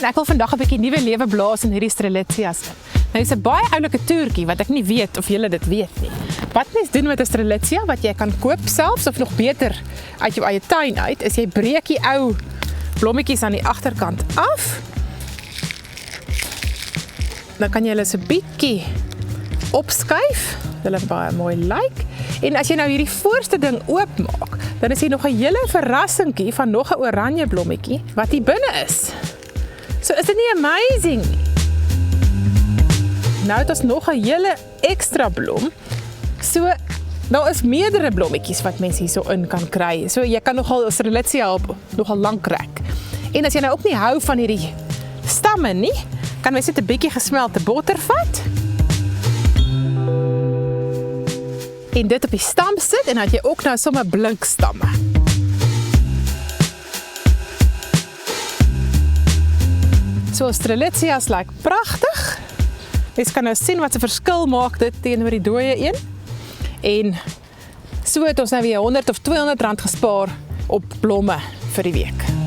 En ek wil vandag 'n bietjie nuwe lewe blaas in hierdie strelitzias in. Nou, dis 'n baie oulike toertjie wat ek nie weet of julle dit weet nie. Wat mens doen met 'n strelitzia wat jy kan koop selfs of nog beter uit jou eie tuin uit, is jy breek die ou blommetjies aan die agterkant af. Dan kan jy hulle so 'n bietjie opskuif, hulle baie mooi lyk. En as jy nou hierdie voorste ding oopmaak, dan is hier nog 'n hele verrassingkie van nog 'n oranje blommetjie wat hier binne is. So is dit nie amazing nie? Nou het ons nog 'n hele ekstra blom. So, daar is meerdere blommetjies wat mense hierso in kan kry. So jy kan nogal 'n strelitzia op nogal lank rek. En as jy nou ook nie hou van hierdie stamme nie, kan mens net 'n bietjie gesmelte botter vat. En dit op die stam sit en dan het jy ook nou sommer blink stamme. So strelitzias lyk pragtig. Mens kan nou sien wat 'n verskil maak dit teenoor die dooie een. En so het ons nou weer 100 of 200 rand gespaar op blomme vir die week.